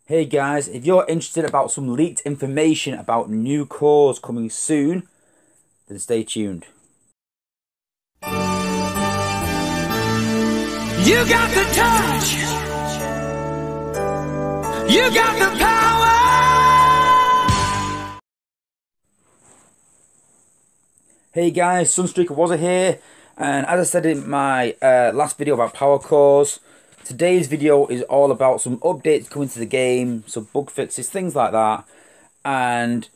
Hey guys, if you're interested about some leaked information about new cores coming soon, then stay tuned. You got the touch. You got the power. Hey guys, Sunstreaker was here, and as I said in my last video about power cores, today's video is all about some updates coming to the game, some bug fixes, things like that, and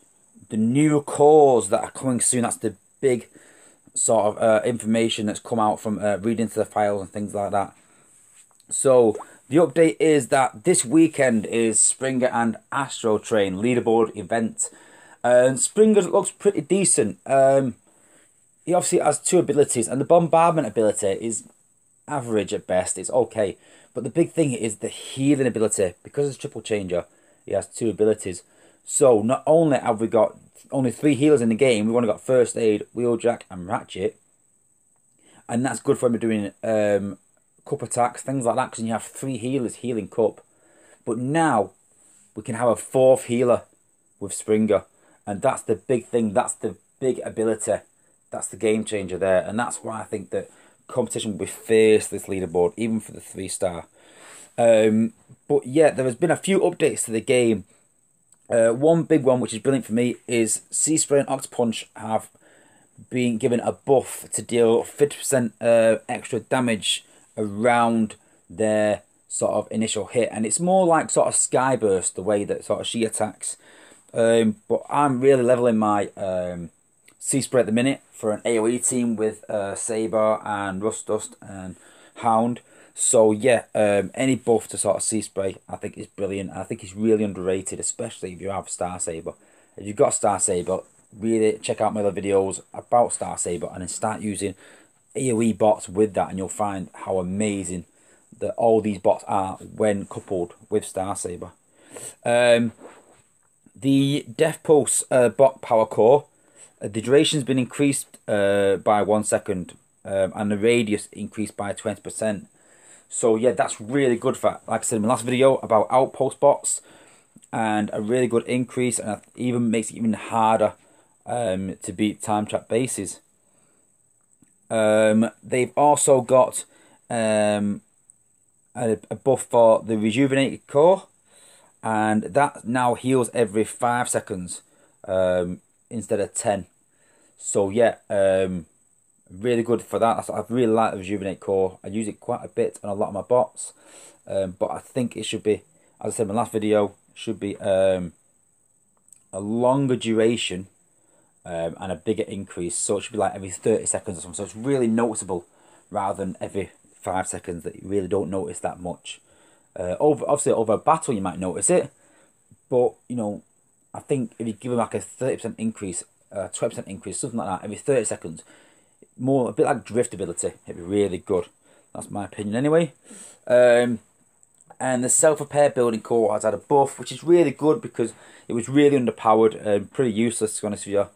the new cores that are coming soon. That's the big sort of information that's come out from reading into the files and things like that. So the update is that this weekend is Springer and Astro Train Leaderboard event, and Springer looks pretty decent. He obviously has two abilities, and the bombardment ability is average at best. It's okay, but the big thing is the healing ability. Because it's triple changer, he has two abilities. So not only have we got only 3 healers in the game, we've only got First Aid, Wheeljack, and Ratchet, and that's good for him doing cup attacks, things like that, because you have 3 healers healing cup. But now we can have a 4th healer with Springer, and that's the big thing. That's the big ability. That's the game changer there, and that's why I think that competition will be fierce this leaderboard, even for the 3-star. But yeah, there has been a few updates to the game. One big one, which is brilliant for me, is Sea Spray and Octopunch have been given a buff to deal 50% extra damage around their sort of initial hit, and it's more like sort of Skyburst, the way that sort of she attacks. But I'm really leveling my Sea Spray at the minute for an AoE team with Saber and Rust Dust and Hound. So yeah, any buff to sort of Sea Spray I think is brilliant. I think it's really underrated, especially if you have Star Saber. If you've got Star Saber, really check out my other videos about Star Saber and then start using AoE bots with that, and you'll find how amazing that all these bots are when coupled with Star Saber. The Death Pulse bot power core, the duration's been increased by 1 second, and the radius increased by 20%. So yeah, that's really good for, like I said in my last video, about outpost bots, and a really good increase, and it even makes it even harder to beat time trap bases. They've also got a buff for the rejuvenated core, and that now heals every 5 seconds instead of 10. So yeah, really good for that. I really like the rejuvenate core. I use it quite a bit on a lot of my bots, but I think it should be, as I said in my last video, should be a longer duration and a bigger increase. So it should be like every 30 seconds or something. So it's really noticeable rather than every 5 seconds that you really don't notice that much. Obviously over a battle you might notice it, but you know, I think if you give them like a 30% increase, 20% increase, something like that, every 30 seconds, more a bit like drift ability, it'd be really good. That's my opinion anyway. And the self-repair building core has had a buff, which is really good because it was really underpowered and pretty useless, to be honest with you,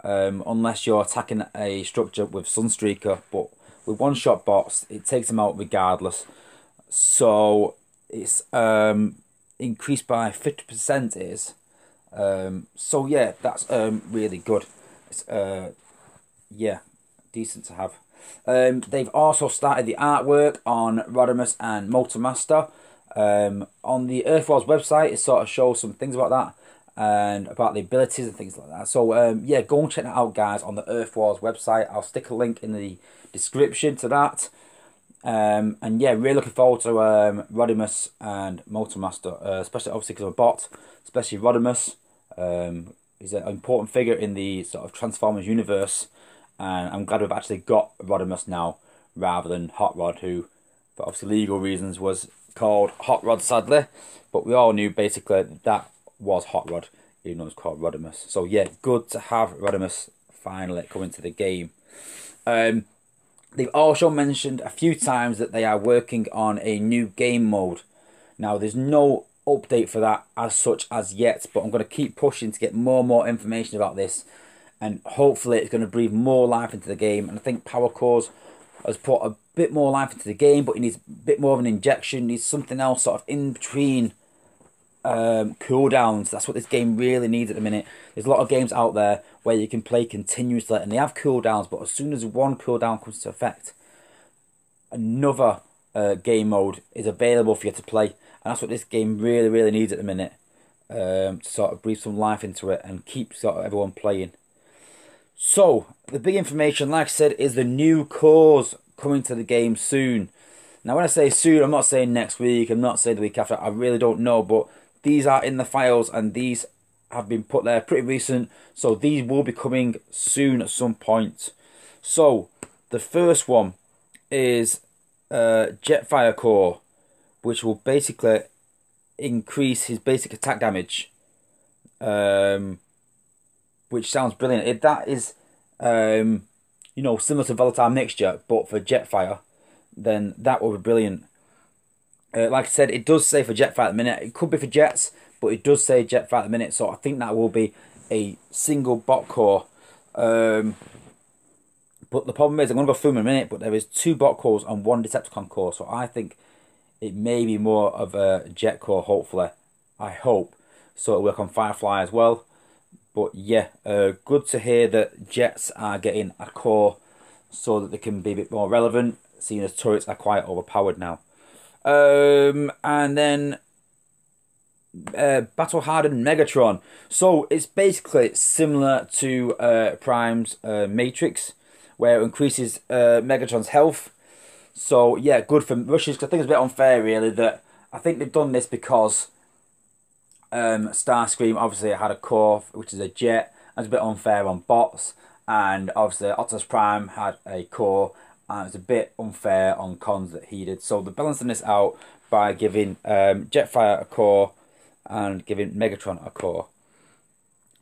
unless you're attacking a structure with Sunstreaker. But with one-shot bots, it takes them out regardless. So it's increased by 50%. It is. So yeah, that's really good. It's yeah, decent to have. They've also started the artwork on Rodimus and Motormaster. On the Earthwars website, it sort of shows some things about that and about the abilities and things like that. So yeah, go and check that out, guys, on the Earthwars website. I'll stick a link in the description to that. And yeah, really looking forward to Rodimus and Motormaster, especially obviously because I'm a bot, especially Rodimus. He's an important figure in the sort of Transformers universe, and I'm glad we've actually got Rodimus now rather than Hot Rod, who for obviously legal reasons was called Hot Rod, sadly, but we all knew basically that was Hot Rod, even though it's called Rodimus. So yeah, good to have Rodimus finally coming to the game. They've also mentioned a few times that they are working on a new game mode. Now there's no update for that as such as yet, but I'm going to keep pushing to get more and more information about this, and hopefully it's going to breathe more life into the game. And I think Power Cores has put a bit more life into the game, but it needs a bit more of an injection, needs something else sort of in between cooldowns. That's what this game really needs at the minute. There's a lot of games out there where you can play continuously and they have cooldowns, but as soon as one cooldown comes into effect, another game mode is available for you to play. And that's what this game really, really needs at the minute. To sort of breathe some life into it and keep sort of everyone playing. So, the big information, like I said, is the new CORES coming to the game soon. Now, when I say soon, I'm not saying next week, I'm not saying the week after, I really don't know, but these are in the files and these have been put there pretty recent, so these will be coming soon at some point. So, the first one is Jetfire Core, which will basically increase his basic attack damage, which sounds brilliant. That is, you know, similar to Volatile Mixture, but for Jetfire, then that will be brilliant. Like I said, it does say for Jetfire at the minute. It could be for Jets, but it does say Jetfire at the minute, so I think that will be a single bot core. But the problem is, I'm going to go through them in a minute, but there is 2 bot cores and 1 Decepticon core, so I think it may be more of a Jet core, hopefully. I hope. So it'll work on Firefly as well. But yeah, good to hear that Jets are getting a core so that they can be a bit more relevant, seeing as turrets are quite overpowered now. And then Battle Hardened Megatron. So it's basically similar to Prime's Matrix, where it increases Megatron's health. So yeah, good for rushes. I think it's a bit unfair, really, that I think they've done this because Starscream obviously had a core, which is a jet, and it's a bit unfair on bots. And obviously Optimus Prime had a core, and it's a bit unfair on cons that he did. So they're balancing this out by giving Jetfire a core and giving Megatron a core.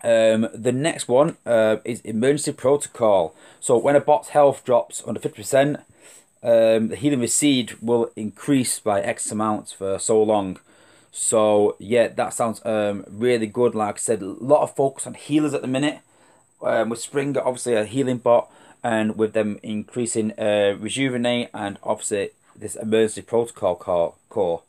The next one is Emergency Protocol. So when a bot's health drops under 50%, the healing received will increase by X amount for so long. So yeah, that sounds really good. Like I said, a lot of focus on healers at the minute. With Springer, obviously a healing bot, and with them increasing Rejuvenate and obviously this Emergency Protocol core.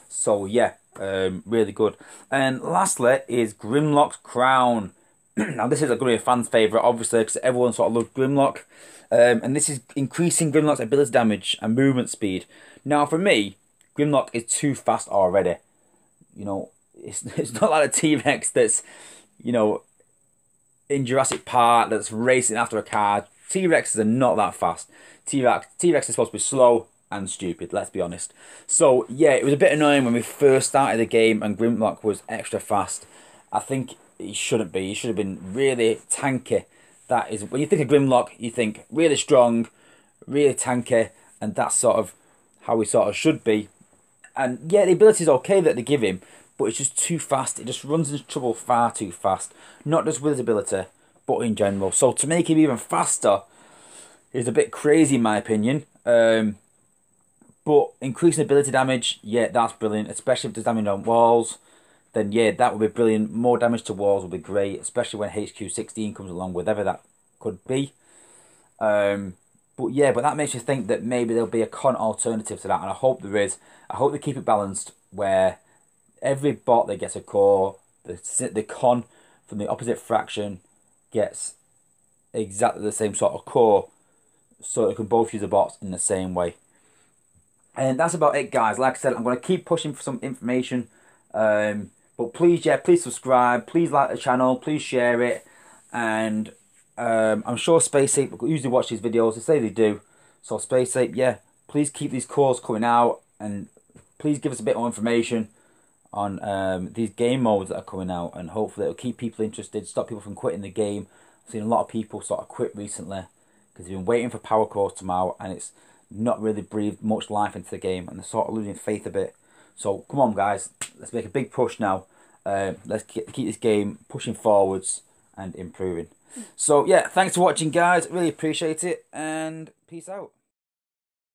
So yeah, really good. And lastly is Grimlock Crown. Now this is going to be a fan's favourite, obviously, because everyone sort of loves Grimlock. And this is increasing Grimlock's ability damage and movement speed. Now for me, Grimlock is too fast already. You know, it's not like a T-Rex that's, you know, in Jurassic Park that's racing after a car. T-Rexes are not that fast. T-Rex is supposed to be slow and stupid, let's be honest. So yeah, it was a bit annoying when we first started the game and Grimlock was extra fast. I think he shouldn't be. He should have been really tanky. That is, when you think of Grimlock, you think really strong, really tanky, and that's sort of how he sort of should be. And yeah, the ability is okay that they give him, but it's just too fast. It just runs into trouble far too fast. Not just with his ability, but in general. So to make him even faster is a bit crazy in my opinion. But increasing ability damage, yeah, that's brilliant. Especially if there's damage on walls, then yeah, that would be brilliant. More damage to walls would be great, especially when HQ16 comes along, whatever that could be. But yeah, but that makes you think that maybe there'll be a con alternative to that, and I hope there is. I hope they keep it balanced, where every bot that gets a core, the con from the opposite fraction gets exactly the same sort of core, so they can both use the bots in the same way. And that's about it, guys. Like I said, I'm going to keep pushing for some information. But please, yeah, please subscribe. Please like the channel. Please share it. And I'm sure Space Ape will usually watch these videos. They say they do. So Space Ape, yeah, please keep these cores coming out. And please give us a bit more information on these game modes that are coming out. And hopefully it'll keep people interested, stop people from quitting the game. I've seen a lot of people sort of quit recently because they've been waiting for power cores to come out. And it's not really breathed much life into the game. And they're sort of losing faith a bit. So come on, guys, let's make a big push now. Let's keep this game pushing forwards and improving. So yeah, thanks for watching, guys. Really appreciate it, and peace out.